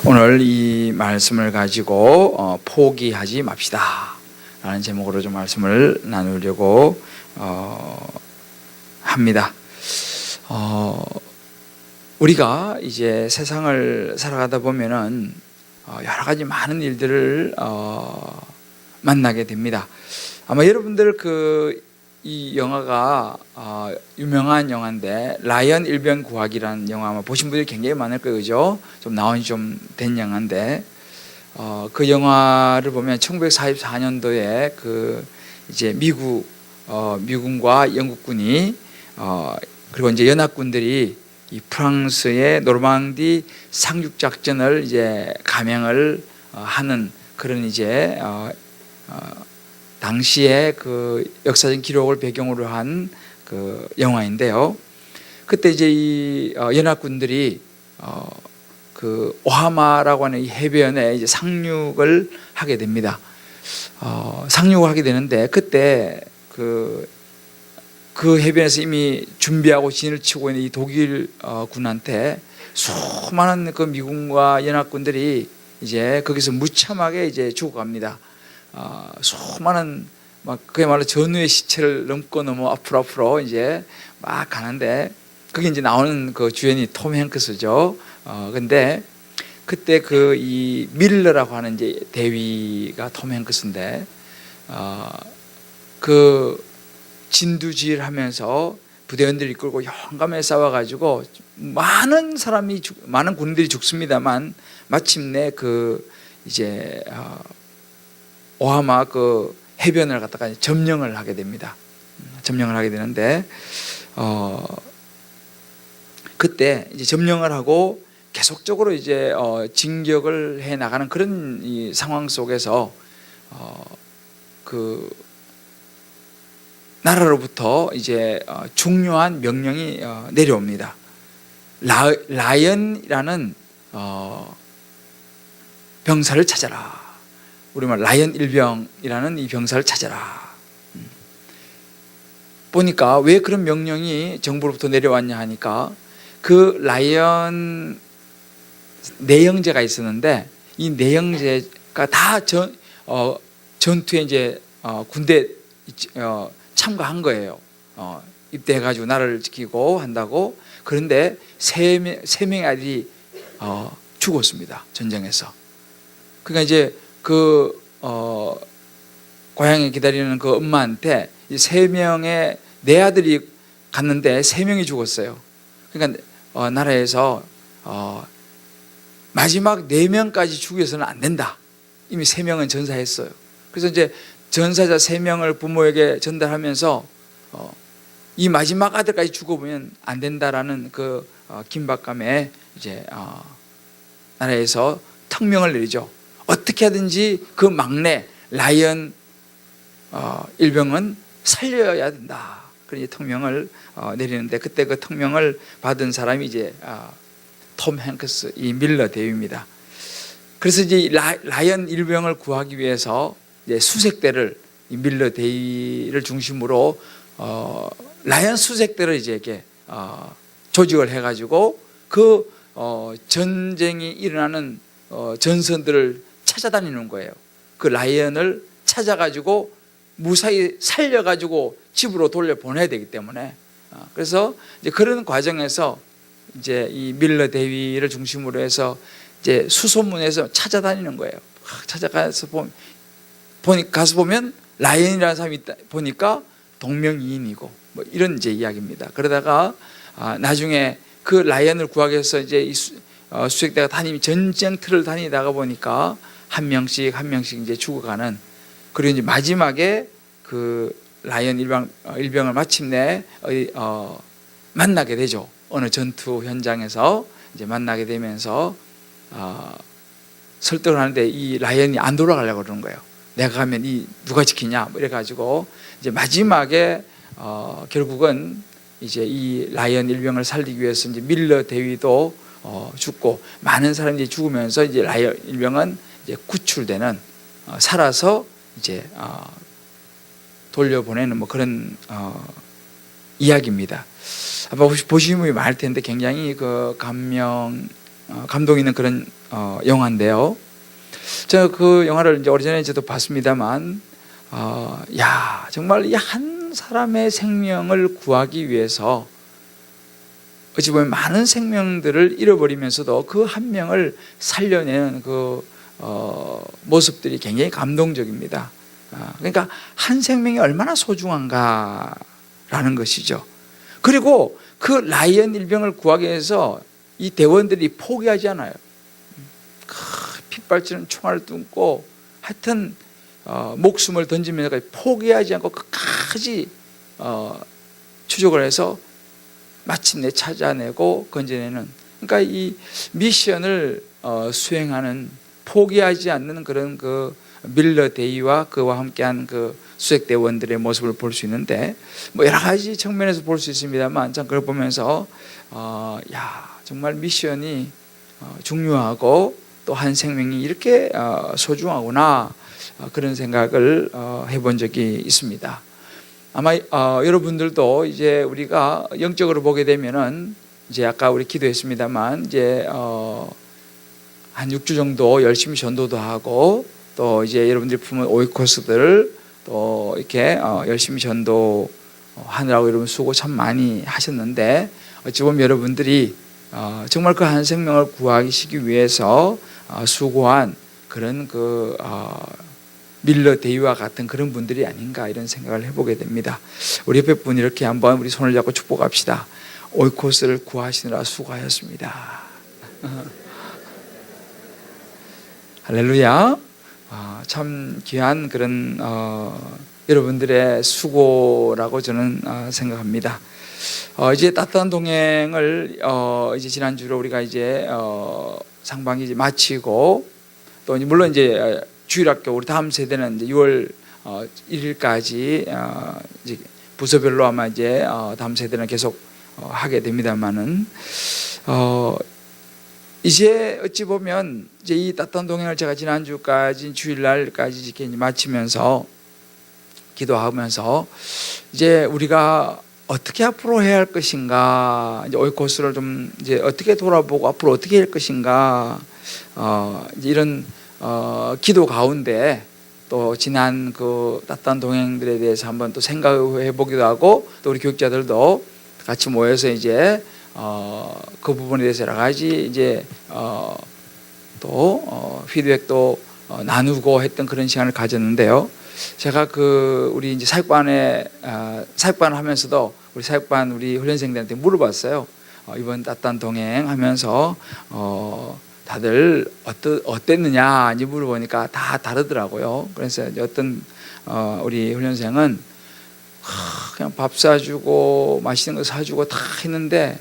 오늘 이 말씀을 가지고 포기하지 맙시다 라는 제목으로 좀 말씀을 나누려고 합니다. 우리가 이제 세상을 살아가다 보면은 여러 가지 많은 일들을 만나게 됩니다. 아마 여러분들 이 영화가 유명한 영화인데 라이언 일병 구하기라는 영화 아마 보신 분들이 굉장히 많을 거예요, 그죠? 좀 나온 지 좀 된 영화인데 그 영화를 보면 1944년도에 이제 미군과 영국군이 그리고 이제 연합군들이 이 프랑스의 노르망디 상륙 작전을 이제 감행을 하는 그런 이제 당시의 그 역사적 기록을 배경으로 한 그 영화인데요. 그때 이제 이 연합군들이 그 오하마라고 하는 이 해변에 이제 상륙을 하게 됩니다. 상륙을 하게 되는데 그때 그 해변에서 이미 준비하고 진을 치고 있는 이 독일 군한테 수많은 그 미군과 연합군들이 이제 거기서 무참하게 이제 죽어갑니다. 수많은 그야말로 전우의 시체를 넘어 앞으로 이제 막 가는데 그게 이제 나오는 그 주연이 톰 행크스죠. 근데 그때 이 밀러라고 하는 이제 대위가 톰 행크스인데 그 진두지휘하면서 부대원들이 이끌고 용감하게 싸워가지고 많은 군인들이 죽습니다만 마침내 이제 오하마 해변을 갖다가 점령을 하게 됩니다. 점령을 하게 되는데 그때 이제 점령을 하고 계속적으로 이제 진격을 해 나가는 그런 이 상황 속에서 나라로부터 이제 중요한 명령이 내려옵니다. 라이언이라는 병사를 찾아라. 우리말 라이언 일병이라는 이 병사를 찾아라. 보니까 왜 그런 명령이 정부로부터 내려왔냐 하니까 그 라이언 내형제가 있었는데 이 내형제가 다 전투에 이제 군대 참가한 거예요. 입대해가지고 나라를 지키고 한다고. 그런데 세 명의 아들이 죽었습니다. 전쟁에서. 그러니까 이제 고향에 기다리는 그 엄마한테 네 아들이 갔는데 3명이 죽었어요. 그러니까 나라에서 마지막 4명까지 죽여서는 안 된다. 이미 3명은 전사했어요. 그래서 이제 전사자 3명을 부모에게 전달하면서 이 마지막 아들까지 죽어보면 안 된다라는 그 긴박감에 이제 나라에서 특명을 내리죠. 어떻게 하든지 그 막내 라이언 일병은 살려야 된다. 그런 특명을 내리는데 그때 그 특명을 받은 사람이 이제 톰 행크스 이 밀러 대위입니다. 그래서 이제 라이언 일병을 구하기 위해서 이제 수색대를 이 밀러 대위를 중심으로 라이언 수색대를 이제 이렇게 조직을 해가지고 전쟁이 일어나는 전선들을 찾아다니는 거예요. 그 라이언을 찾아가지고 무사히 살려가지고 집으로 돌려보내야 되기 때문에 그래서 이제 그런 과정에서 이제 이 밀러 대위를 중심으로 해서 이제 수소문에서 찾아다니는 거예요. 찾아가서 가서 보면 라이언이라는 사람이 있다 보니까 동명이인이고 뭐 이런 이제 이야기입니다. 그러다가 나중에 그 라이언을 구하기 위해서 이제 이 수색대가 전쟁터를 다니다가 보니까 한 명씩 이제 죽어가는. 그리고 이제 마지막에 그 라이언 일병을 마침내 만나게 되죠. 어느 전투 현장에서 이제 만나게 되면서 설득을 하는데 이 라이언이 안 돌아가려고 그러는 거예요. 내가 가면 누가 지키냐 뭐 이래가지고 이제 마지막에 결국은 이제 이 라이언 일병을 살리기 위해서 이제 밀러 대위도 죽고 많은 사람들이 죽으면서 이제 라이언 일병은 이제 구출되는 살아서 이제 돌려보내는 뭐 그런 이야기입니다. 아마 보시는 분이 많을 텐데 굉장히 감명 감동 있는 그런 영화인데요. 제가 그 영화를 이제 오래전에 저도 봤습니다만, 야, 정말 이 한 사람의 생명을 구하기 위해서 어찌 보면 많은 생명들을 잃어버리면서도 그 한 명을 살려내는 그 모습들이 굉장히 감동적입니다. 그러니까 한 생명이 얼마나 소중한가라는 것이죠. 그리고 그 라이언 일병을 구하기 위해서 이 대원들이 포기하지 않아요. 핏발치는 총알을 뚫고 하여튼 목숨을 던지면서 포기하지 않고 끝까지 추적을 해서 마침내 찾아내고 건져내는, 그러니까 이 미션을 수행하는, 포기하지 않는 그런 그 밀러 데이와 그와 함께한 그 수색대원들의 모습을 볼 수 있는데, 뭐 여러 가지 측면에서 볼 수 있습니다만, 전 그걸 보면서 야, 정말 미션이 중요하고 또 한 생명이 이렇게 소중하구나, 그런 생각을 해본 적이 있습니다. 아마 여러분들도 이제 우리가 영적으로 보게 되면은, 이제 아까 우리 기도했습니다만, 이제 한 6주 정도 열심히 전도도 하고, 또 이제 여러분들이 품은 오이코스들 또 이렇게 열심히 전도하느라고 여러분 수고 참 많이 하셨는데, 어찌 보면 여러분들이 정말 그 한 생명을 구하시기 위해서 수고한 그런 그 밀러 데이와 같은 그런 분들이 아닌가, 이런 생각을 해보게 됩니다. 우리 옆에 분 이렇게 한번 우리 손을 잡고 축복합시다. 오이코스를 구하시느라 수고하셨습니다. 할렐루야. 참 귀한 그런 여러분들의 수고라고 저는 생각합니다. 이제 따뜻한 동행을 이제 지난주로 우리가 이제 상반기 이제 마치고, 또 물론 이제 주일학교 우리 다음 세대는 이제 6월 1일까지 이제 부서별로 아마 이제 다음 세대는 계속 하게 됩니다만은, 이제 어찌 보면 이제 이 따뜻한 동행을 제가 지난주까지 주일날까지 이렇게 마치면서 기도하면서, 이제 우리가 어떻게 앞으로 해야 할 것인가, 이제 오이코스를 좀 이제 어떻게 돌아보고 앞으로 어떻게 할 것인가, 이제 이런 기도 가운데 또 지난 그 따뜻한 동행들에 대해서 한번 또 생각해 보기도 하고, 또 우리 교육자들도 같이 모여서 이제 그 부분에 대해서 여러 가지 이제 또 피드백도 나누고 했던 그런 시간을 가졌는데요. 제가 그 우리 이제 사역반을 하면서도 우리 사역반 우리 훈련생들한테 물어봤어요. 이번 따뜻한 동행하면서 다들 어땠느냐 이제 물어보니까 다 다르더라고요. 그래서 어떤 우리 훈련생은 그냥 밥 사주고 맛있는 거 사주고 다 했는데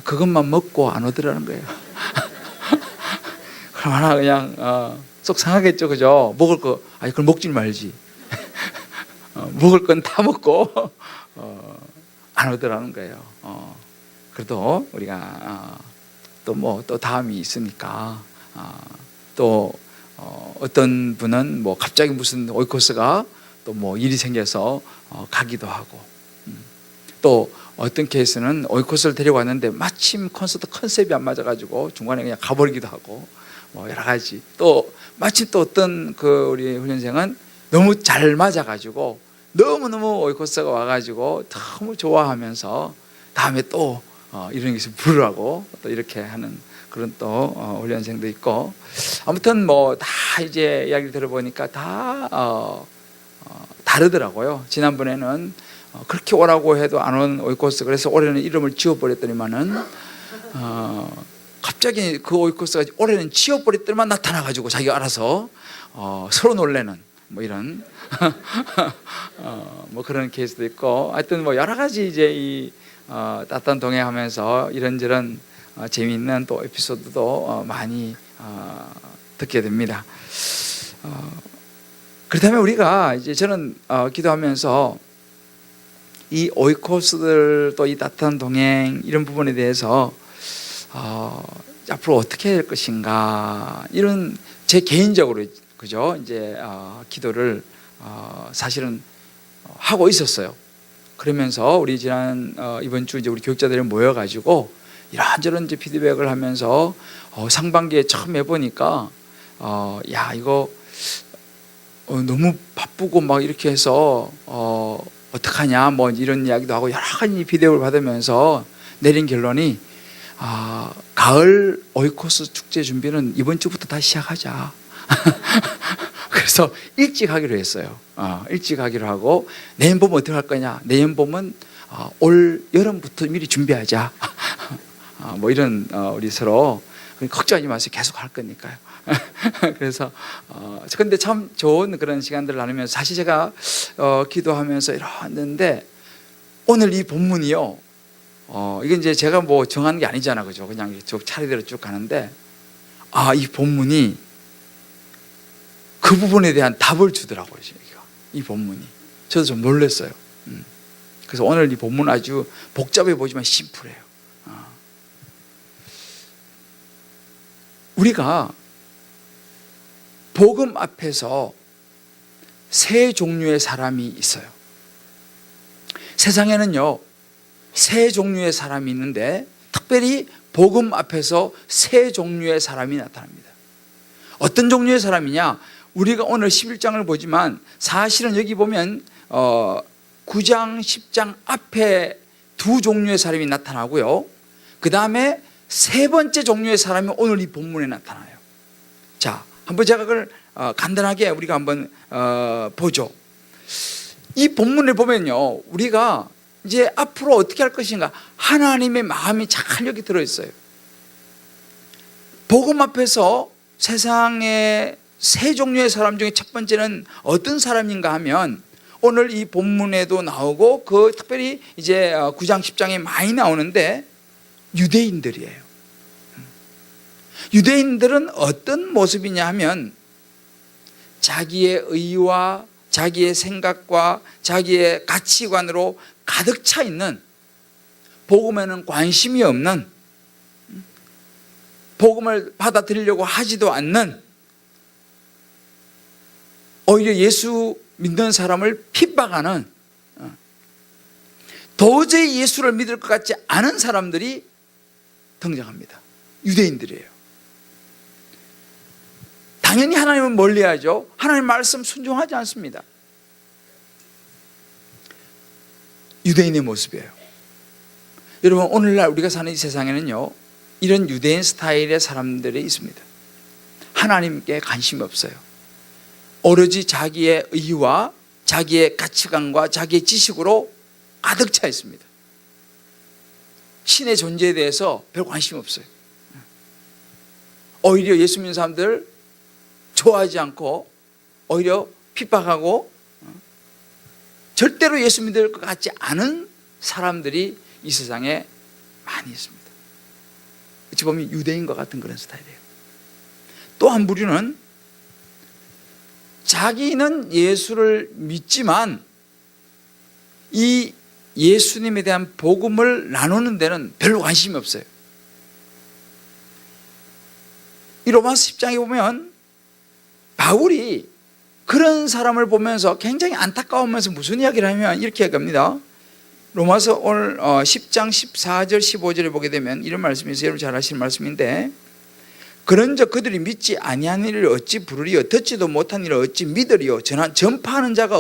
그것만 먹고 안 오더라는 거예요. 그럼 하나 그냥 속 상하겠죠, 그죠? 먹을 거 아니 그걸 먹지 말지. 먹을 건 다 먹고 안 오더라는 거예요. 그래도 우리가 또 다음이 있으니까, 또 어떤 분은 뭐 갑자기 무슨 오이코스가 또 뭐 일이 생겨서 가기도 하고, 또 어떤 케이스는 오이코스를 데려왔는데 마침 콘서트 컨셉이 안 맞아가지고 중간에 그냥 가버리기도 하고, 뭐 여러 가지. 또 마침 또 어떤 그 우리 훈련생은 너무 잘 맞아가지고 너무너무 오이코스가 와가지고 너무 좋아하면서 다음에 또 이런 것을 부르라고 또 이렇게 하는 그런 또 훈련생도 있고, 아무튼 뭐 다 이제 이야기를 들어보니까 다 다르더라고요. 지난번에는 그렇게 오라고 해도 안 온 오이코스, 그래서 올해는 이름을 지워버렸더니만은 갑자기 그 오이코스가 올해는 지워버렸더니만 나타나가지고 자기가 알아서 서로 놀래는 뭐 이런 뭐 그런 케이스도 있고, 하여튼 뭐 여러 가지 이제 이 따뜻한 동행하면서 이런저런 재미있는 또 에피소드도 많이 듣게 됩니다. 그렇다면 우리가 이제 저는 기도하면서 이 오이코스들 또 이 따뜻한 동행 이런 부분에 대해서 앞으로 어떻게 할 것인가, 이런 제 개인적으로 그죠 이제 기도를 사실은 하고 있었어요. 그러면서 우리 지난 이번 주 이제 우리 교육자들이 모여가지고 이런저런 이제 피드백을 하면서 상반기에 처음 해보니까 야 이거 너무 바쁘고 막 이렇게 해서 어떡하냐 뭐 이런 이야기도 하고 여러 가지 피드백을 받으면서 내린 결론이 가을 오이코스 축제 준비는 이번 주부터 다시 시작하자. 그래서 일찍 하기로 했어요. 일찍 하기로 하고 내년 봄은 어떻게 할 거냐. 내년 봄은 올 여름부터 미리 준비하자. 뭐 이런 우리 서로 걱정하지 마세요. 계속 할 거니까요. 그래서 근데 참 좋은 그런 시간들을 나누면서 사실 제가 기도하면서 이러는데 오늘 이 본문이요. 이게 이제 제가 뭐 정하는 게 아니잖아, 그죠? 그냥 쭉 차례대로 쭉 가는데 이 본문이 그 부분에 대한 답을 주더라고요. 이 본문이 저도 좀 놀랐어요. 그래서 오늘 이 본문 아주 복잡해 보이지만 심플해요. 우리가 복음 앞에서 세 종류의 사람이 있어요. 세상에는요 세 종류의 사람이 있는데 특별히 복음 앞에서 세 종류의 사람이 나타납니다. 어떤 종류의 사람이냐? 우리가 오늘 11장을 보지만 사실은 여기 보면 9장 10장 앞에 두 종류의 사람이 나타나고요, 그 다음에 세 번째 종류의 사람이 오늘 이 본문에 나타나요. 자, 한번 제가 그걸 간단하게 우리가 한번 보죠. 이 본문을 보면요 우리가 이제 앞으로 어떻게 할 것인가 하나님의 마음이 잘 여기 들어있어요. 복음 앞에서 세상의 세 종류의 사람 중에 첫 번째는 어떤 사람인가 하면 오늘 이 본문에도 나오고 그 특별히 이제 9장 10장에 많이 나오는데 유대인들이에요. 유대인들은 어떤 모습이냐 하면 자기의 의와 자기의 생각과 자기의 가치관으로 가득 차 있는, 복음에는 관심이 없는, 복음을 받아들이려고 하지도 않는, 오히려 예수 믿는 사람을 핍박하는, 도저히 예수를 믿을 것 같지 않은 사람들이 등장합니다. 유대인들이에요. 당연히 하나님은 멀리하죠. 하나님 말씀 순종하지 않습니다. 유대인의 모습이에요. 여러분 오늘날 우리가 사는 이 세상에는요 이런 유대인 스타일의 사람들이 있습니다. 하나님께 관심이 없어요. 오로지 자기의 의와 자기의 가치관과 자기의 지식으로 가득 차 있습니다. 신의 존재에 대해서 별 관심 없어요. 오히려 예수 믿는 사람들 좋아하지 않고 오히려 핍박하고 절대로 예수 믿을 것 같지 않은 사람들이 이 세상에 많이 있습니다. 어찌 보면 유대인과 같은 그런 스타일이에요. 또 한 부류는 자기는 예수를 믿지만 이 예수님에 대한 복음을 나누는 데는 별로 관심이 없어요. 이 로마서 10장에 보면 바울이 그런 사람을 보면서 굉장히 안타까우면서 무슨 이야기를 하면 이렇게 얘기합니다. 로마서 오늘 10장 14절 15절에 보게 되면 이런 말씀이 있어요. 여러분 잘 아시는 말씀인데, 그런즉 그들이 믿지 아니한 일을 어찌 부르리요, 듣지도 못한 일을 어찌 믿으리요, 전파하는 자가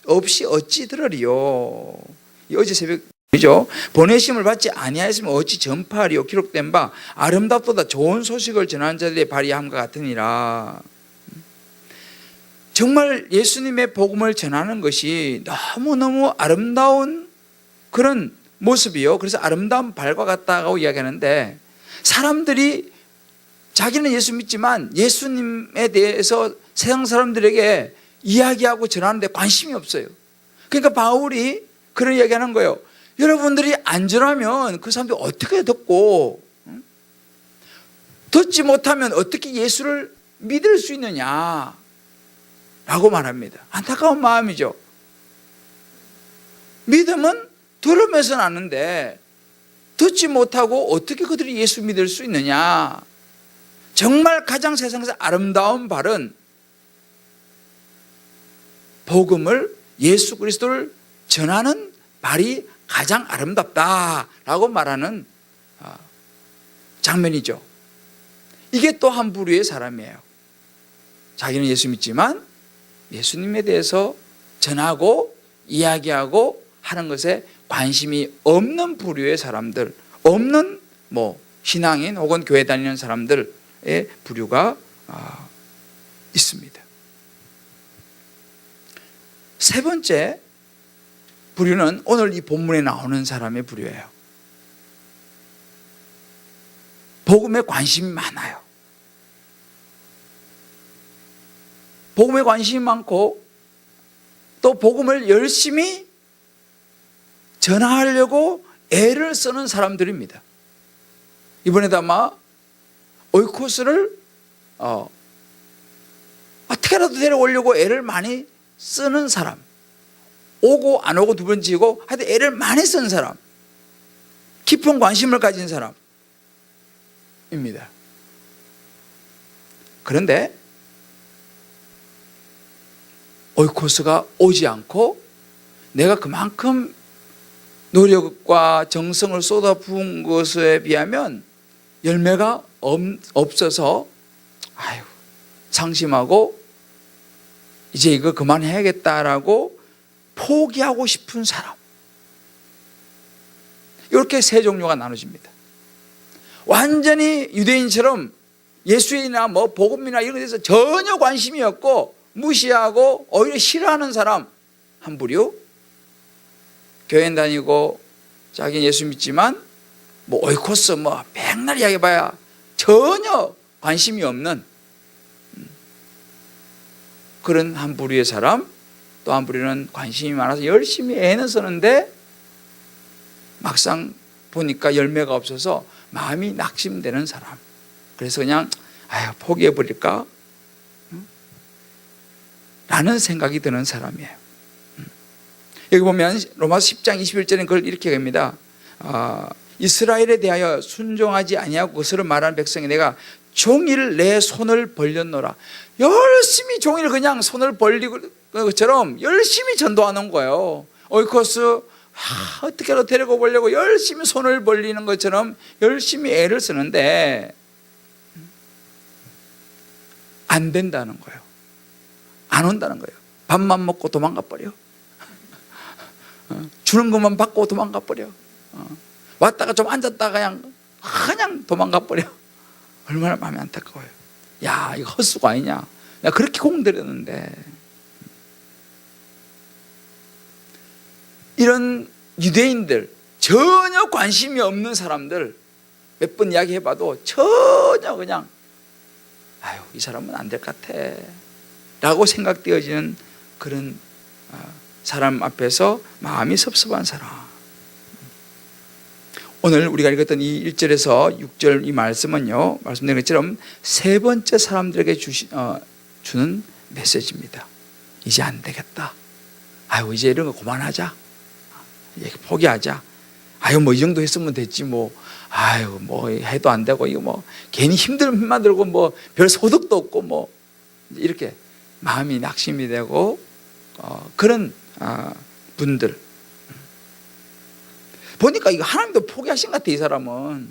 없이 어찌 들으리요. 어제 새벽이죠. 보내심을 받지 아니하였으면 어찌 전파하리요. 기록된 바 아름답도다 좋은 소식을 전하는 자들의 발이함과 같으니라. 정말 예수님의 복음을 전하는 것이 너무너무 아름다운 그런 모습이요. 그래서 아름다운 발과 같다고 이야기하는데, 사람들이 자기는 예수 믿지만 예수님에 대해서 세상 사람들에게 이야기하고 전하는데 관심이 없어요. 그러니까 바울이 그런 이야기하는 거예요. 여러분들이 안 전하면 그 사람들이 어떻게 듣고, 듣지 못하면 어떻게 예수를 믿을 수 있느냐 라고 말합니다. 안타까운 마음이죠. 믿음은 들으면서는 아는데 듣지 못하고 어떻게 그들이 예수 믿을 수 있느냐. 정말 가장 세상에서 아름다운 발은 복음을, 예수 그리스도를 전하는 발이 가장 아름답다라고 말하는 장면이죠. 이게 또 한 부류의 사람이에요. 자기는 예수 믿지만 예수님에 대해서 전하고 이야기하고 하는 것에 관심이 없는 부류의 사람들, 없는 신앙인 혹은 교회 다니는 사람들의 부류가 있습니다. 세 번째 부류는 오늘 이 본문에 나오는 사람의 부류예요. 복음에 관심이 많아요. 복음에 관심이 많고 또 복음을 열심히 전하려고 애를 쓰는 사람들입니다. 이번에도 아마 오이코스를 어떻게라도 데려오려고 애를 많이 쓰는 사람, 오고 안 오고 두 번째고 하여튼 애를 많이 쓰는 사람, 깊은 관심을 가진 사람입니다. 그런데 오이코스가 오지 않고 내가 그만큼 노력과 정성을 쏟아부은 것에 비하면 열매가 없어서 상심하고 이제 이거 그만해야겠다라고 포기하고 싶은 사람, 이렇게 세 종류가 나눠집니다. 완전히 유대인처럼 예수이나 복음이나 이런 것에 대해서 전혀 관심이 없고 무시하고 오히려 싫어하는 사람 한 부류, 교회 다니고 자기는 예수 믿지만 오이코스 백날 이야기해봐야 전혀 관심이 없는 그런 한 부류의 사람, 또 한 부류는 관심이 많아서 열심히 애는 쓰는데 막상 보니까 열매가 없어서 마음이 낙심되는 사람. 그래서 그냥 포기해버릴까? 라는 생각이 드는 사람이에요. 여기 보면 로마서 10장 21절에 그걸 이렇게 합니다. 이스라엘에 대하여 순종하지 아니하고 그것을 말하는 백성이 내가 종일 내 손을 벌렸노라. 열심히 종일 그냥 손을 벌리고 것처럼 열심히 전도하는 거예요. 오이코스 어떻게라도 데리고 보려고 열심히 손을 벌리는 것처럼 열심히 애를 쓰는데 안 된다는 거예요. 안 온다는 거예요. 밥만 먹고 도망가 버려. 주는 것만 받고 도망가 버려. 왔다가 좀 앉았다가 그냥 도망가 버려. 얼마나 마음이 안타까워요. 야, 이거 헛수고 아니냐. 내가 그렇게 공들였는데. 이런 유대인들, 전혀 관심이 없는 사람들 몇 번 이야기해봐도 전혀 그냥 이 사람은 안 될 것 같아 라고 생각되어지는 그런 사람 앞에서 마음이 섭섭한 사람. 오늘 우리가 읽었던 이 1절에서 6절 이 말씀은요, 말씀드린 것처럼 세 번째 사람들에게 주는 메시지입니다. 이제 안 되겠다. 이제 이런 거 그만하자. 포기하자. 이 정도 했으면 됐지 해도 안 되고 이거 괜히 힘만 들고 별 소득도 없고 이렇게 마음이 낙심이 되고 그런 분들 보니까 이거 하나님도 포기하신 것 같아. 이 사람은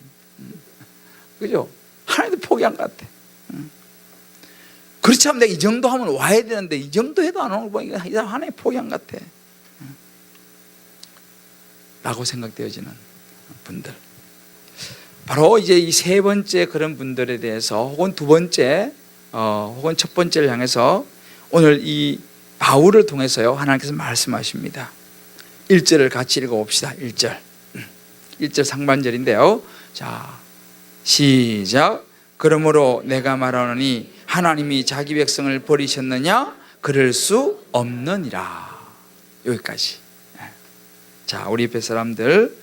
그죠? 하나님도 포기한 것 같아. 그렇지 않으면 내가 이 정도 하면 와야 되는데 이 정도 해도 안 오는 거 보니까 이 사람 하나님 포기한 것 같아 라고 생각되어지는 분들, 바로 이제 이 세 번째 그런 분들에 대해서 혹은 두 번째 혹은 첫 번째를 향해서 오늘 이 바울을 통해서요 하나님께서 말씀하십니다. 1절을 같이 읽어봅시다. 1절 상반절인데요. 자, 시작. 그러므로 내가 말하노니 하나님이 자기 백성을 버리셨느냐? 그럴 수 없느니라. 여기까지. 자, 우리 옆에 사람들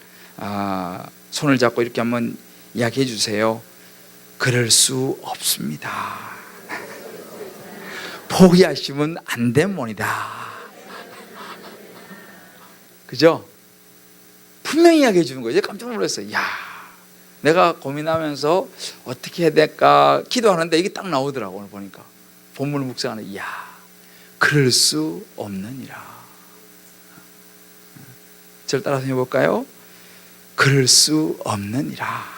손을 잡고 이렇게 한번 이야기해 주세요. 그럴 수 없습니다. 포기하시면 안 되모니다. 그죠? 분명히 이야기해 주는 거예요. 깜짝 놀랐어요. 야, 내가 고민하면서 어떻게 해야 될까 기도하는데 이게 딱 나오더라고. 오늘 보니까 본문을 묵상하는, 야, 그럴 수 없느니라. 저를 따라서 해볼까요? 그럴 수 없느니라.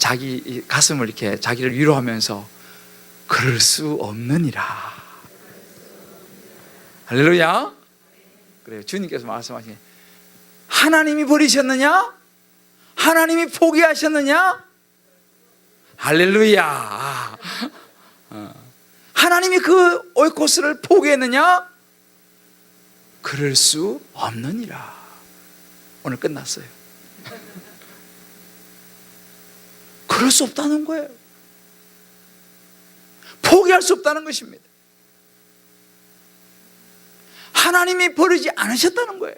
자기 가슴을 이렇게 자기를 위로하면서 그럴 수 없느니라. 할렐루야. 그래요. 주님께서 말씀하시니 하나님이 버리셨느냐? 하나님이 포기하셨느냐? 할렐루야. 하나님이 그 오이코스를 포기했느냐? 그럴 수 없느니라. 오늘 끝났어요. 그럴 수 없다는 거예요. 포기할 수 없다는 것입니다. 하나님이 버리지 않으셨다는 거예요.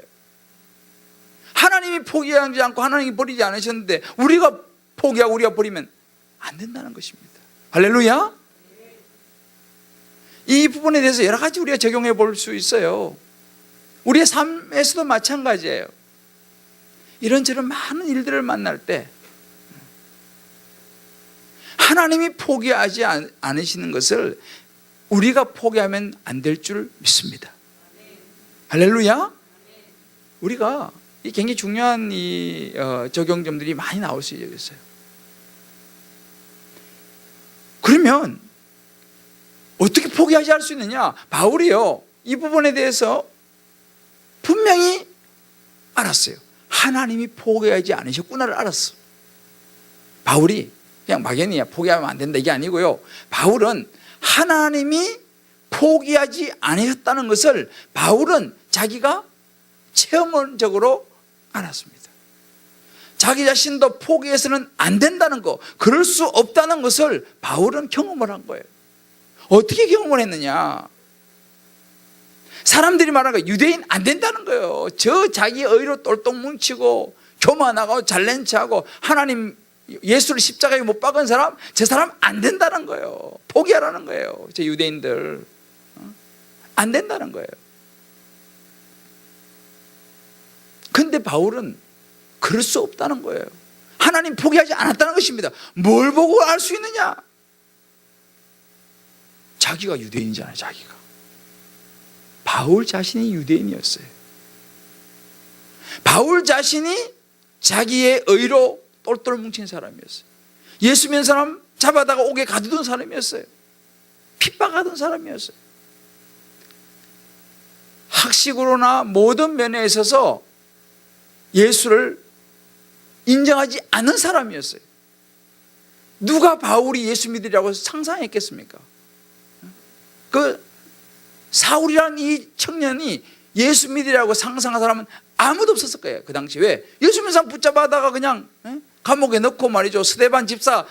하나님이 포기하지 않고 하나님이 버리지 않으셨는데 우리가 포기하고 우리가 버리면 안 된다는 것입니다. 할렐루야. 이 부분에 대해서 여러 가지 우리가 적용해 볼 수 있어요. 우리의 삶에서도 마찬가지예요. 이런저런 많은 일들을 만날 때 하나님이 포기하지 않으시는 것을 우리가 포기하면 안 될 줄 믿습니다. 할렐루야. 우리가 굉장히 중요한 적용점들이 많이 나올 수 있어요. 그러면 어떻게 포기하지 할 수 있느냐? 바울이요, 이 부분에 대해서 분명히 알았어요. 하나님이 포기하지 않으셨구나를 알았어. 바울이 그냥 막연히 포기하면 안 된다 이게 아니고요, 바울은 하나님이 포기하지 않으셨다는 것을 바울은 자기가 체험적으로 알았습니다. 자기 자신도 포기해서는 안 된다는 거, 그럴 수 없다는 것을 바울은 경험을 한 거예요. 어떻게 경험을 했느냐? 사람들이 말하는 거, 유대인 안 된다는 거예요. 저 자기 의로 똘똘 뭉치고 교만하고 잘난 체하고 하나님 예수를 십자가에 못 박은 사람, 저 사람 안 된다는 거예요. 포기하라는 거예요. 저 유대인들 안 된다는 거예요. 근데 바울은 그럴 수 없다는 거예요. 하나님 포기하지 않았다는 것입니다. 뭘 보고 알 수 있느냐? 자기가 유대인이잖아요. 자기가. 바울 자신이 유대인이었어요. 바울 자신이 자기의 의로 똘똘 뭉친 사람이었어요. 예수 믿는 사람 잡아다가 옥에 가두던 사람이었어요. 핍박하던 사람이었어요. 학식으로나 모든 면에 있어서 예수를 인정하지 않는 사람이었어요. 누가 바울이 예수 믿으리라고 상상했겠습니까? 그 사울이라는 이 청년이 예수 믿으리라고 상상한 사람은 아무도 없었을 거예요. 그 당시. 왜? 예수 믿는 사람 붙잡아다가 그냥 감옥에 넣고 말이죠, 스데반 집사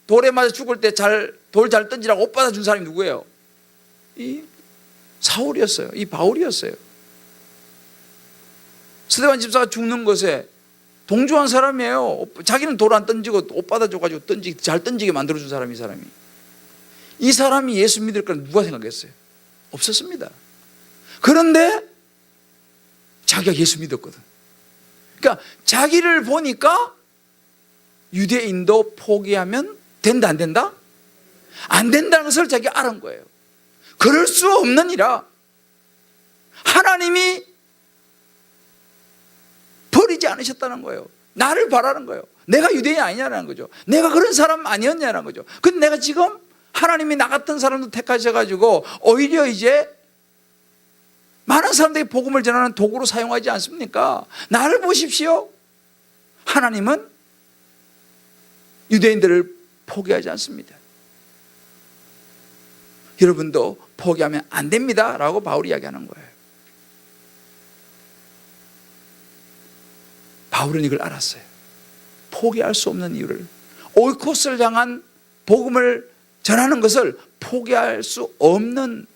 돌에 맞아 죽을 때 돌 잘 던지라고 옷 받아준 사람이 누구예요? 이 사울이었어요. 이 바울이었어요. 스데반 집사가 죽는 것에 동조한 사람이에요. 자기는 돌 안 던지고 옷 받아줘가지고 잘 던지게 만들어준 사람이, 이 사람이. 이 사람이 예수 믿을 걸 누가 생각했어요? 없었습니다. 그런데 자기가 예수 믿었거든. 그러니까 자기를 보니까 유대인도 포기하면 된다 안 된다? 안 된다는 것을 자기가 알은 거예요. 그럴 수 없느니라. 하나님이 버리지 않으셨다는 거예요. 나를 바라는 거예요. 내가 유대인이 아니냐는 거죠. 내가 그런 사람 아니었냐는 거죠. 근데 내가 지금 하나님이 나 같은 사람도 택하셔가지고 오히려 이제 많은 사람들이 복음을 전하는 도구로 사용하지 않습니까? 나를 보십시오. 하나님은 유대인들을 포기하지 않습니다. 여러분도 포기하면 안 됩니다 라고 바울이 이야기하는 거예요. 바울은 이걸 알았어요. 포기할 수 없는 이유를, 오이코스를 향한 복음을 전하는 것을 포기할 수 없는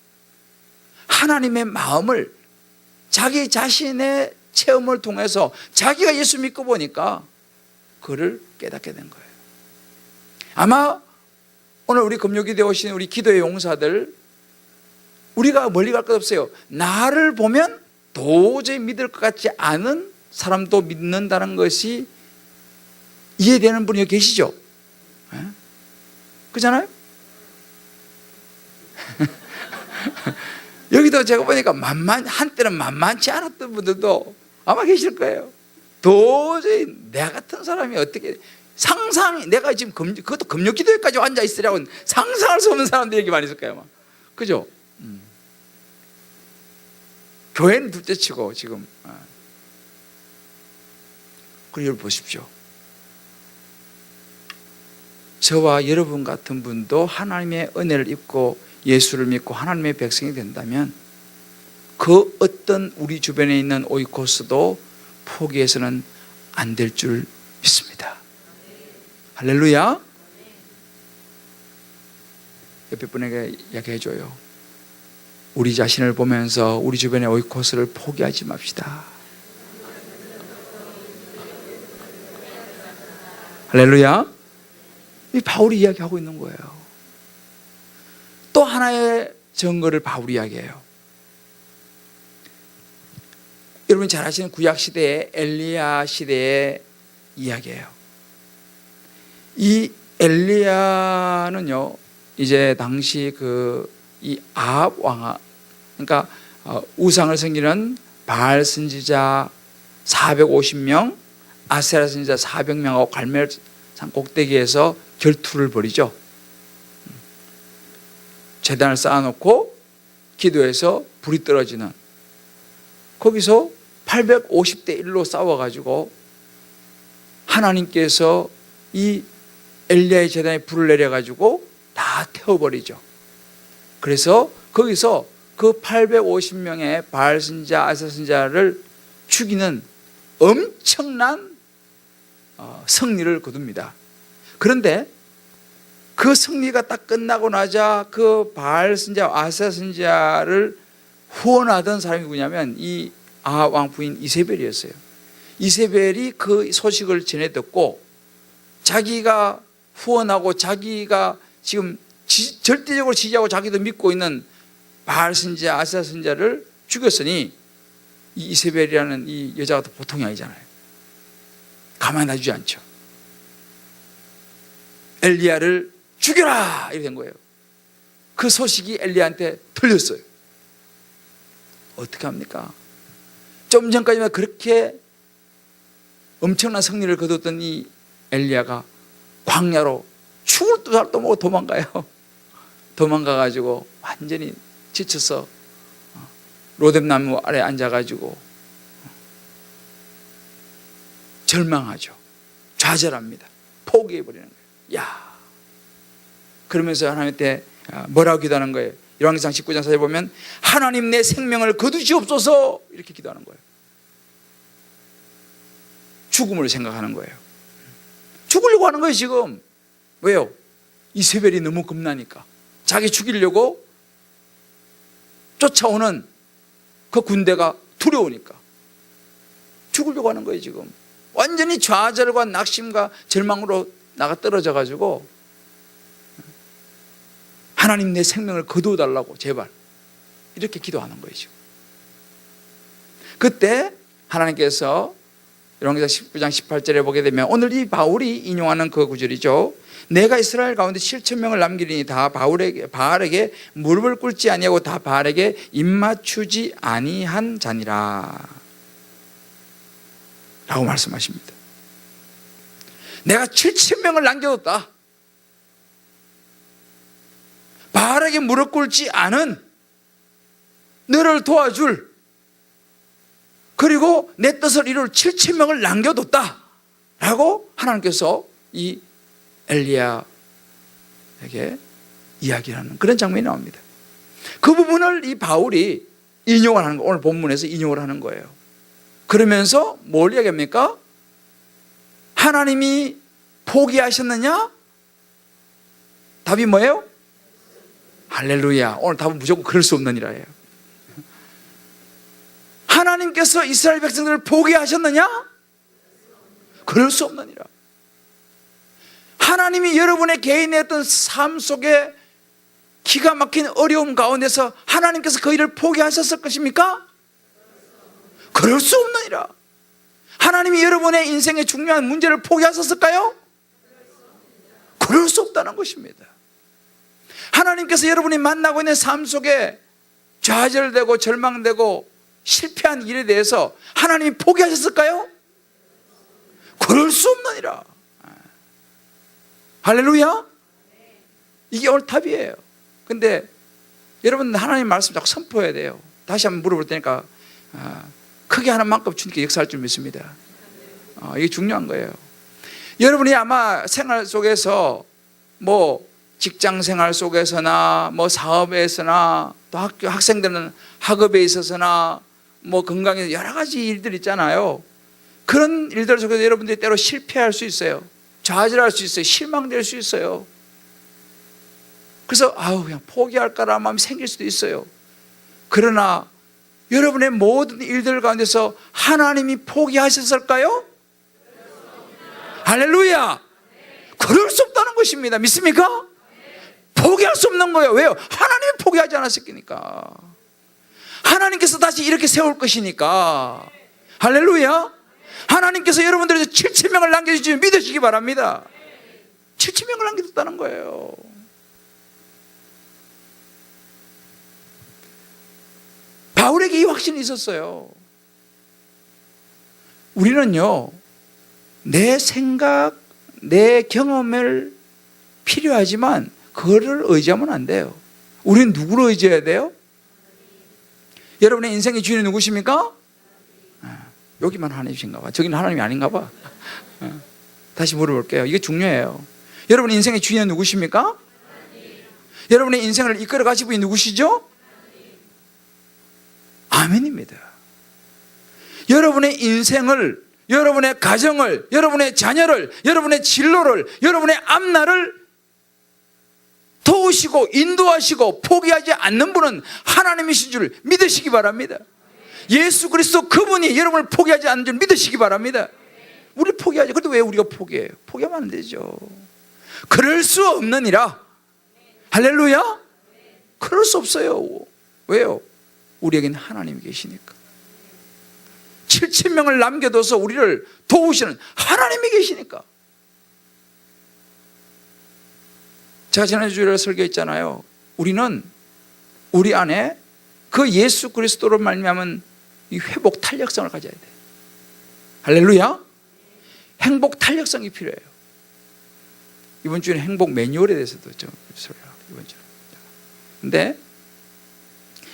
하나님의 마음을 자기 자신의 체험을 통해서 자기가 예수 믿고 보니까 그를 깨닫게 된 거예요. 아마 오늘 우리 금요기도에 오신 우리 기도의 용사들, 우리가 멀리 갈 것 없어요. 나를 보면 도저히 믿을 것 같지 않은 사람도 믿는다는 것이 이해되는 분이 계시죠? 그렇잖아요? 여기도 제가 보니까 한때는 만만치 않았던 분들도 아마 계실 거예요. 도저히 내 같은 사람이 어떻게 내가 지금 그것도 금요 기도회까지 앉아 있으라고는 상상할 수 없는 사람들이 이렇게 많이 있을 거예요, 아마. 그죠? 교회는 둘째치고 지금. 그리고 여러분 보십시오. 저와 여러분 같은 분도 하나님의 은혜를 입고 예수를 믿고 하나님의 백성이 된다면 그 어떤 우리 주변에 있는 오이코스도 포기해서는 안 될 줄 믿습니다. 할렐루야. 옆에 분에게 이야기해줘요. 우리 자신을 보면서 우리 주변의 오이코스를 포기하지 맙시다. 할렐루야. 이 바울이 이야기하고 있는 거예요. 또 하나의 증거를 바울이 이야기해요. 여러분 잘 아시는 구약 시대의 엘리야 시대의 이야기예요. 이 엘리야는요, 이제 당시 이 아합 왕, 그러니까 우상을 섬기는 바알 선지자 450명, 아세라 선지자 400명하고 갈멜산 꼭대기에서 결투를 벌이죠. 제단을 쌓아놓고 기도해서 불이 떨어지는, 거기서 850대 1로 싸워가지고 하나님께서 이 엘리야의 제단에 불을 내려가지고 다 태워버리죠. 그래서 거기서 그 850명의 바알 선지자, 아세라 선지자를 죽이는 엄청난 승리를 거둡니다. 그런데 그 승리가 딱 끝나고 나자 그 바알 선지자, 아세라 선지자를 후원하던 사람이 누구냐면 이 아합 왕 부인 이세벨이었어요. 이세벨이 그 소식을 전해 듣고 자기가 후원하고 자기가 지금 절대적으로 지지하고 자기도 믿고 있는 바알 선지자, 아세라 선지자를 죽였으니 이 이세벨이라는 이 여자가 또 보통이 아니잖아요. 가만히 놔주지 않죠. 엘리야를 죽여라! 이렇게 된 거예요. 그 소식이 엘리야한테 들렸어요. 어떻게 합니까? 좀 전까지만 그렇게 엄청난 승리를 거뒀던 이 엘리야가 광야로 죽을 도 모르고 도망가요. 도망가가지고 완전히 지쳐서 로뎀나무 아래 앉아가지고 절망하죠. 좌절합니다. 포기해버리는 거예요. 야, 그러면서 하나님한테 뭐라고 기도하는 거예요? 열왕기상 19장 4절 보면 하나님 내 생명을 거두시옵소서 이렇게 기도하는 거예요. 죽음을 생각하는 거예요. 죽으려고 하는 거예요 지금. 왜요? 이세벨이 너무 겁나니까. 자기 죽이려고 쫓아오는 그 군대가 두려우니까 죽으려고 하는 거예요 지금. 완전히 좌절과 낙심과 절망으로 나가 떨어져 가지고 하나님 내 생명을 거두어달라고 제발 이렇게 기도하는 거예요 지금. 그때 하나님께서 열왕기상 19장 18절에 보게 되면 오늘 이 바울이 인용하는 그 구절이죠. 내가 이스라엘 가운데 7,000명을 남기리니 다 바알에게 무릎을 꿇지 아니하고 다 바알에게 입맞추지 아니한 자니라 라고 말씀하십니다. 내가 7,000명을 남겨뒀다. 바알에게 무릎 꿇지 않은 너를 도와줄, 그리고 내 뜻을 이룰 7,000명을 남겨뒀다 라고 하나님께서 이 엘리야에게 이야기하는 그런 장면이 나옵니다. 그 부분을 이 바울이 인용을 하는 거예요. 오늘 본문에서 인용을 하는 거예요. 그러면서 뭘 이야기합니까? 하나님이 포기하셨느냐? 답이 뭐예요? 할렐루야. 오늘 답은 무조건 그럴 수 없느니라 예요. 하나님께서 이스라엘 백성들을 포기하셨느냐? 그럴 수 없느니라. 하나님이 여러분의 개인의 어떤 삶 속에 기가 막힌 어려움 가운데서 하나님께서 그 일을 포기하셨을 것입니까? 그럴 수 없느니라. 하나님이 여러분의 인생의 중요한 문제를 포기하셨을까요? 그럴 수 없다는 것입니다. 하나님께서 여러분이 만나고 있는 삶 속에 좌절되고 절망되고 실패한 일에 대해서 하나님이 포기하셨을까요? 그럴 수 없느니라. 할렐루야. 이게 오늘 답이에요. 근데 여러분, 하나님 말씀 자꾸 선포해야 돼요. 다시 한번 물어볼 테니까 크게 하는 만큼 주님께 역사할 줄 믿습니다. 이게 중요한 거예요. 여러분이 아마 생활 속에서 뭐 직장 생활 속에서나 뭐 사업에서나 또 학생들은 학업에 있어서나 뭐 건강에 여러 가지 일들 있잖아요. 그런 일들 속에서 여러분들이 때로 실패할 수 있어요. 좌절할 수 있어요. 실망될 수 있어요. 그래서 그냥 포기할까라는 마음이 생길 수도 있어요. 그러나 여러분의 모든 일들 가운데서 하나님이 포기하셨을까요? 할렐루야. 그럴 수 없다는 것입니다. 믿습니까? 포기할 수 없는 거예요. 왜요? 하나님이 포기하지 않았으니까. 하나님께서 다시 이렇게 세울 것이니까. 할렐루야. 하나님께서 여러분들에게 7,000명을 남겨주시면 믿으시기 바랍니다. 7,000명을 남겨뒀다는 거예요. 바울에게 이 확신이 있었어요. 우리는요, 내 생각, 내 경험을 필요하지만 그거를 의지하면 안 돼요. 우리는 누구를 의지해야 돼요? 여러분의 인생의 주인이 누구십니까? 여기만 하나님이신가 봐. 저기는 하나님이 아닌가 봐. 다시 물어볼게요. 이게 중요해요. 여러분의 인생의 주인은 누구십니까? 여러분의 인생을 이끌어 가시는 분이 누구시죠? 아멘입니다. 여러분의 인생을, 여러분의 가정을, 여러분의 자녀를, 여러분의 진로를, 여러분의 앞날을 도우시고 인도하시고 포기하지 않는 분은 하나님이신 줄 믿으시기 바랍니다. 예수 그리스도 그분이 여러분을 포기하지 않는 줄 믿으시기 바랍니다. 우리 포기하죠. 그런데 왜 우리가 포기해요? 포기하면 안 되죠. 그럴 수 없느니라. 할렐루야. 그럴 수 없어요. 왜요? 우리에게는 하나님이 계시니까. 7,000명을 남겨둬서 우리를 도우시는 하나님이 계시니까. 제가 지난주에 설교했잖아요. 우리는 우리 안에 그 예수 그리스도로 말미암은 이 회복 탄력성을 가져야 돼. 할렐루야. 행복 탄력성이 필요해요. 이번 주에는 행복 매뉴얼에 대해서도 좀 설교해요. 이번 주에. 근데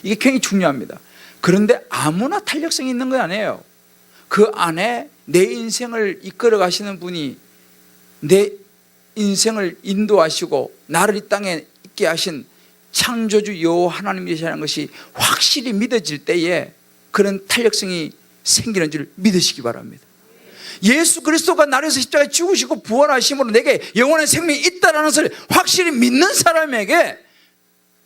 이게 굉장히 중요합니다. 그런데 아무나 탄력성이 있는 건 아니에요. 그 안에 내 인생을 이끌어 가시는 분이 내 인생을 인도하시고 나를 이 땅에 있게 하신 창조주 여호와 하나님이시라는 것이 확실히 믿어질 때에 그런 탄력성이 생기는 줄 믿으시기 바랍니다. 예수 그리스도가 나를 위해서 십자가에 죽으시고 부활하심으로 내게 영원한 생명이 있다는 것을 확실히 믿는 사람에게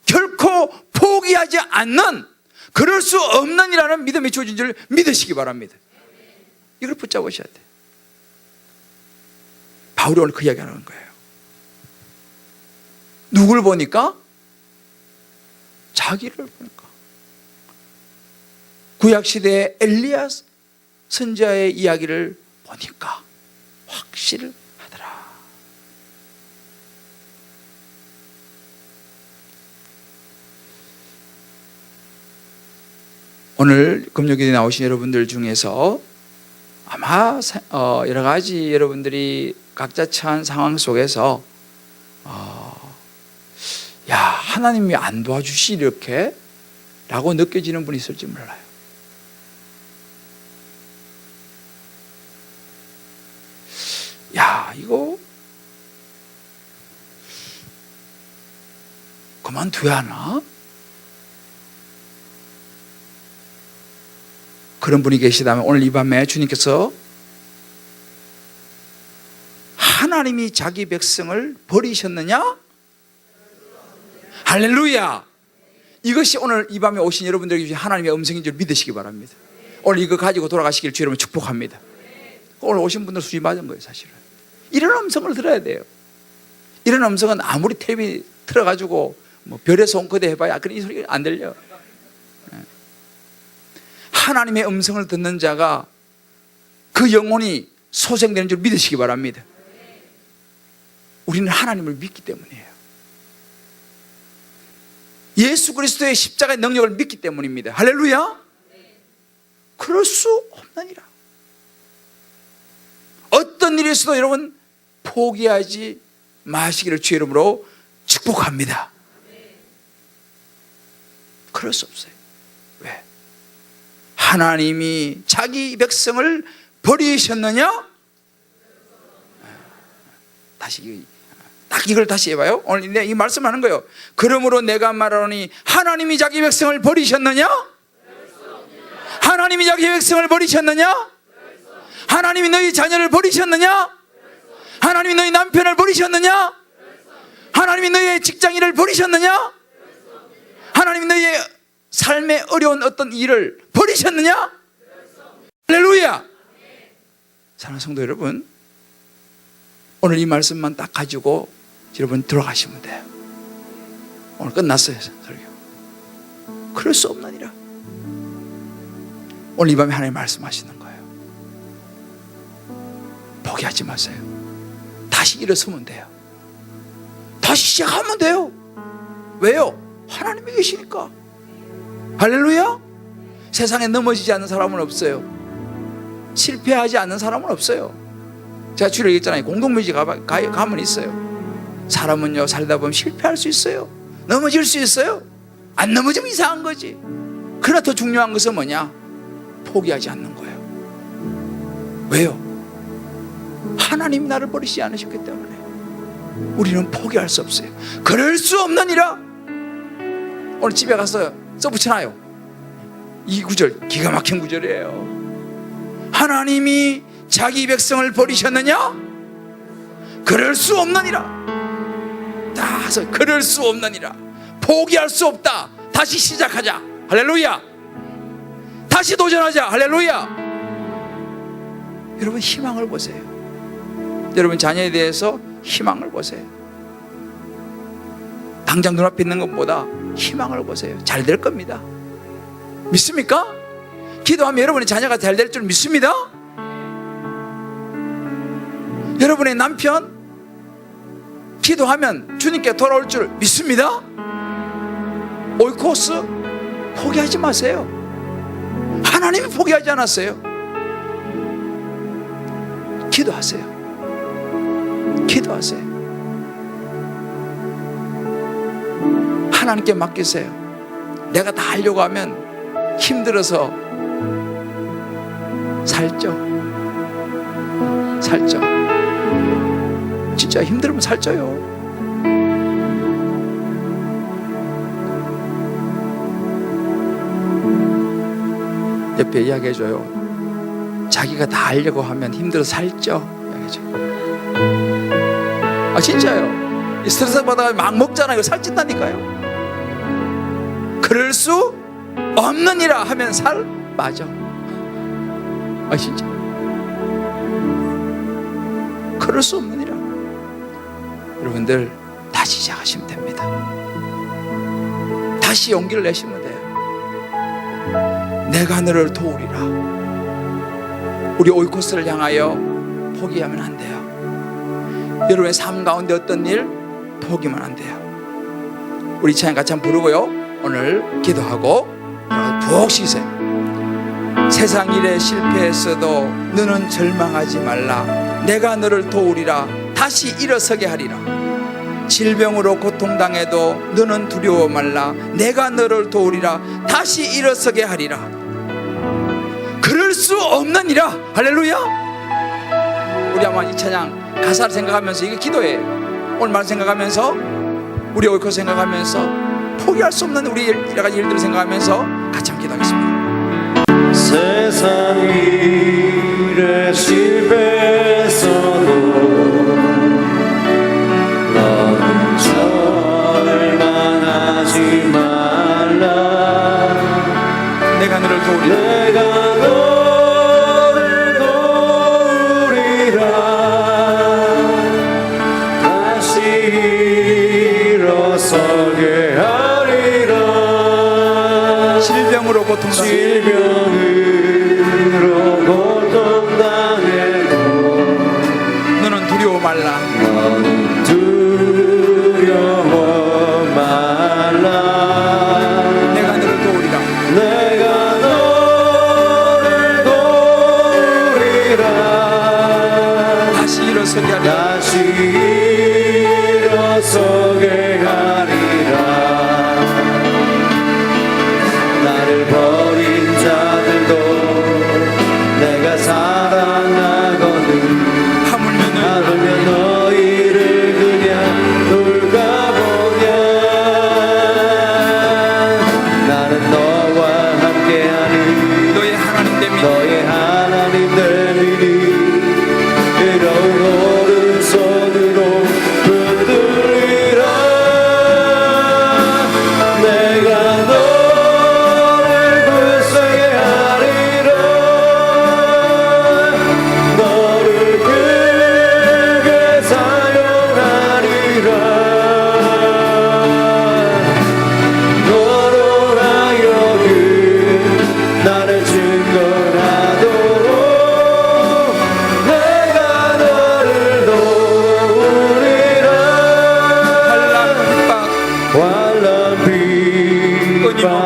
결코 포기하지 않는, 그럴 수 없는 이라는 믿음이 주어진 줄 믿으시기 바랍니다. 이걸 붙잡으셔야 돼요. 바울이 오늘 그 이야기 하는 거예요. 누굴 보니까? 자기를 보니까. 구약시대의 엘리야 선지자의 이야기를 보니까 확실하더라. 오늘 금요일에 나오신 여러분들 중에서 아마 여러 가지 여러분들이 각자 처한 상황 속에서 야, 하나님이 안 도와주시 이렇게 라고 느껴지는 분이 있을지 몰라요. 야, 이거 그만둬야 하나? 그런 분이 계시다면 오늘 이 밤에 주님께서 하나님이 자기 백성을 버리셨느냐? 할렐루야. 이것이 오늘 이 밤에 오신 여러분들에게 주신 하나님의 음성인 줄 믿으시기 바랍니다. 오늘 이거 가지고 돌아가시길 주 여러분 축복합니다. 오늘 오신 분들 수지 맞은 거예요. 사실은 이런 음성을 들어야 돼요. 이런 음성은 아무리 텔레비 틀어가지고 뭐 별에서 온 거대 해봐야 그런 이 소리가 안 들려. 하나님의 음성을 듣는 자가 그 영혼이 소생되는 줄 믿으시기 바랍니다. 우리는 하나님을 믿기 때문이에요. 예수 그리스도의 십자가의 능력을 믿기 때문입니다. 할렐루야. 그럴 수 없느니라. 어떤 일이 있어도 여러분 포기하지 마시기를 주의 이름으로 축복합니다. 그럴 수 없어요. 왜? 하나님이 자기 백성을 버리셨느냐? 다시 딱 이걸 다시 해봐요. 오늘 내가 이 말씀하는 거예요. 그러므로 내가 말하노니 하나님이 자기 백성을 버리셨느냐? 하나님이 자기 백성을 버리셨느냐? 하나님이 너희 자녀를 버리셨느냐? 하나님이 너희 남편을 버리셨느냐? 하나님이 너희의 직장인을 버리셨느냐? 하나님이 너희의 삶의 어려운 어떤 일을 버리셨느냐? 할렐루야! 사랑하는 성도 여러분, 오늘 이 말씀만 딱 가지고 여러분 들어가시면 돼요. 오늘 끝났어요, 설교. 그럴 수 없느니라. 오늘 이 밤에 하나님 말씀하시는 거예요. 포기하지 마세요. 다시 일어서면 돼요. 다시 시작하면 돼요. 왜요? 하나님이 계시니까. 할렐루야. 세상에 넘어지지 않는 사람은 없어요. 실패하지 않는 사람은 없어요. 제가 주로 얘기했잖아요. 공동묘지 가면 있어요. 사람은요, 살다 보면 실패할 수 있어요. 넘어질 수 있어요. 안 넘어지면 이상한 거지. 그러나 더 중요한 것은 뭐냐? 포기하지 않는 거예요. 왜요? 하나님이 나를 버리지 않으셨기 때문에 우리는 포기할 수 없어요. 그럴 수 없느니라. 오늘 집에 가서 써붙여놔요. 이 구절 기가 막힌 구절이에요. 하나님이 자기 백성을 버리셨느냐? 그럴 수 없느니라. 다서 그럴 수 없느니라. 포기할 수 없다. 다시 시작하자. 할렐루야. 다시 도전하자. 할렐루야. 여러분 희망을 보세요. 여러분 자녀에 대해서 희망을 보세요. 당장 눈앞에 있는 것보다 희망을 보세요. 잘 될 겁니다. 믿습니까? 기도하면 여러분의 자녀가 잘 될 줄 믿습니다. 여러분의 남편 기도하면 주님께 돌아올 줄 믿습니다. 오이코스 포기하지 마세요. 하나님이 포기하지 않았어요. 기도하세요. 기도하세요. 하나님께 맡기세요. 내가 다 하려고 하면 힘들어서 살쪄. 진짜 힘들으면 살쪄요. 옆에 이야기해줘요. 자기가 다 하려고 하면 힘들어서 살쪄. 이야기해줘요. 아 진짜요. 스트레스 받아서 막 먹잖아요. 살찐다니까요. 그럴 수 없느니라 하면 살 맞아. 아 진짜. 그럴 수 없느니라. 여러분들 다시 시작하시면 됩니다. 다시 용기를 내시면 돼요. 내가 너를 도우리라. 우리 오이코스를 향하여 포기하면 안 돼요. 여러분의 삶 가운데 어떤 일 포기하면 안 돼요. 우리 찬양 같이 한번 부르고요, 오늘 기도하고 푹 쉬세요. 세상 일에 실패했어도 너는 절망하지 말라. 내가 너를 도우리라. 다시 일어서게 하리라. 질병으로 고통당해도 너는 두려워 말라. 내가 너를 도우리라. 다시 일어서게 하리라. 그럴 수 없느니라. 할렐루야. 우리 한번 이 찬양 가사를 생각하면서, 이거 기도예요. 오늘 말 생각하면서, 우리 오이코 생각하면서, 포기할 수 없는 우리 여러 가지 일들을 생각하면서 같이 한번 기도하겠습니다. 세상 일에 실패했어도 너는 절망하지 말라. 내가 너를 도우리라. 내가 너를 도우리라. 다시 일어서게 하리라. 질병으로 고통당해도 너는 두려워 말라. 너는 두려워 말라. 내가 너를 도우리라. 내가 너를 도우리라. 다시 일어서게 하리라. 다시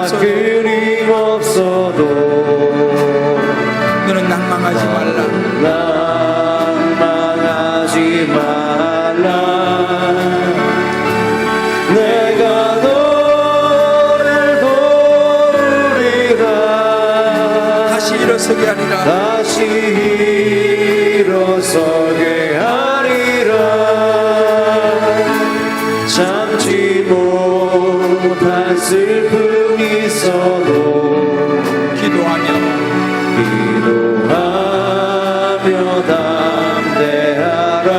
없어도 그림없어도 너는 낭망하지 말라. 낭망하지 말라. 내가 너를 도우리라. 다시 일어서게 하리라. 다시 일어서게 하리라. 참지 못한 슬픔이 있어도 기도하며 담대하라.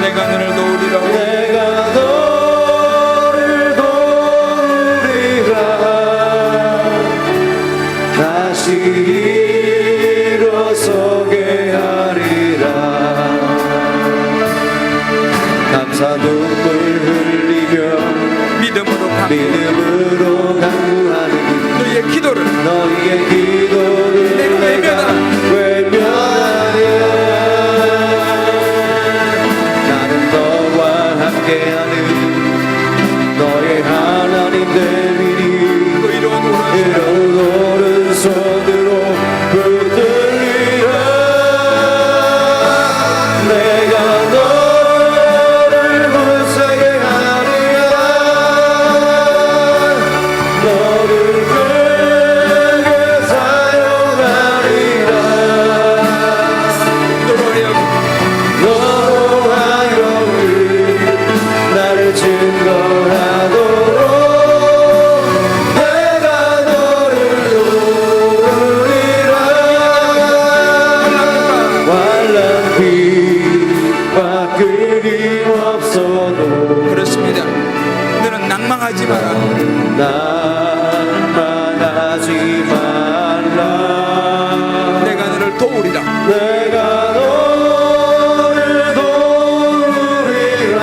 내가 너를 도우리라. 내가 너를 도우리라. 다시 일어서게 하리라. 감사 눈물 흘리며 믿음으로 믿음으로 간구하는 너희의 기도를 너희의 기도를 내가 외면하려. 나는 너와 함께하는 너의 하나님 되리니 의로운 이런 오른손으로 붙들리라. 내가 너를 굳세게 하리라. 너를 크게 사용하리라. 너로 하여금 나를 증거하도록 내가 너를 도우리라. 환난 핍박 그림없어도 그렇습니다. 너는 낭망하지 마라. 낭만하지 말라. 내가 너를 도우리라. 내가 너를 도우리라.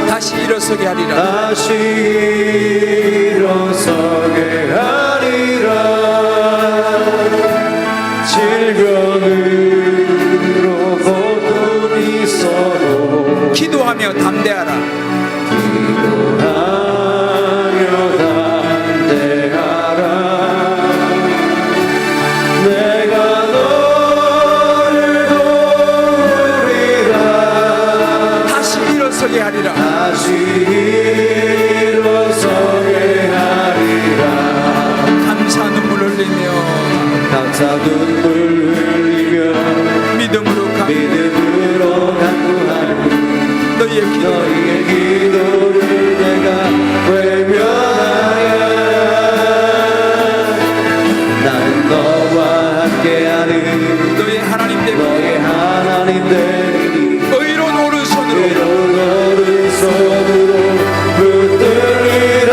다시 일어서게 하리라. 다시 일어서게 하리라. 질병으로 고통이 있어도 기도하며 담대하라. 기도하며 담대하라. 내가 너를 도우리라. 다시 일어서게 하리라. 다시 일어서게 하리라. 감사 눈물 흘리며 감사 눈물 흘리며 믿음으로 믿음으로 간구하는 너희의 기도 너희의 기도를 내가 외면하여. 나는 너와 함께하는 너희 하나님 때문에 너의 하나님 되리니 의로운 오른손으로 이런 오른손으로 붙들리라.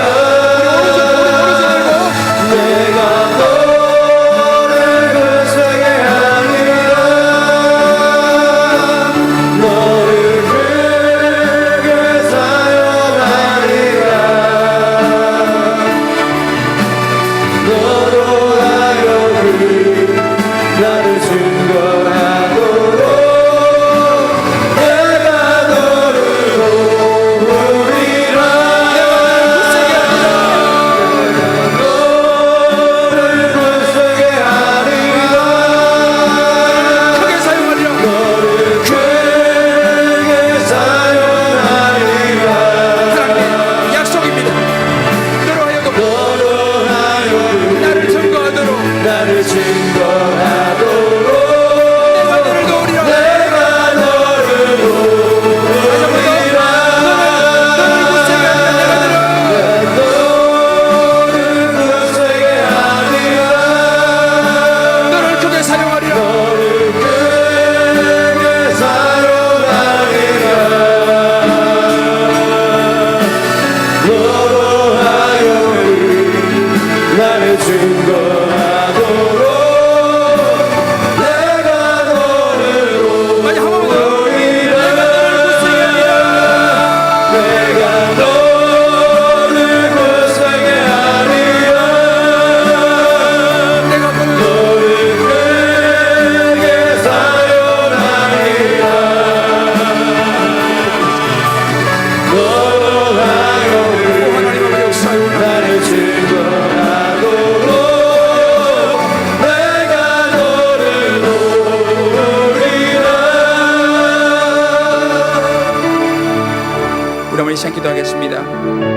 내가 너를 굳세게 하리라. 너를 크게 사용하리라. 너로 하여금 나를 증거하도록 내가 너를 도우리라. 우리 한번 이 시간 기도하겠습니다.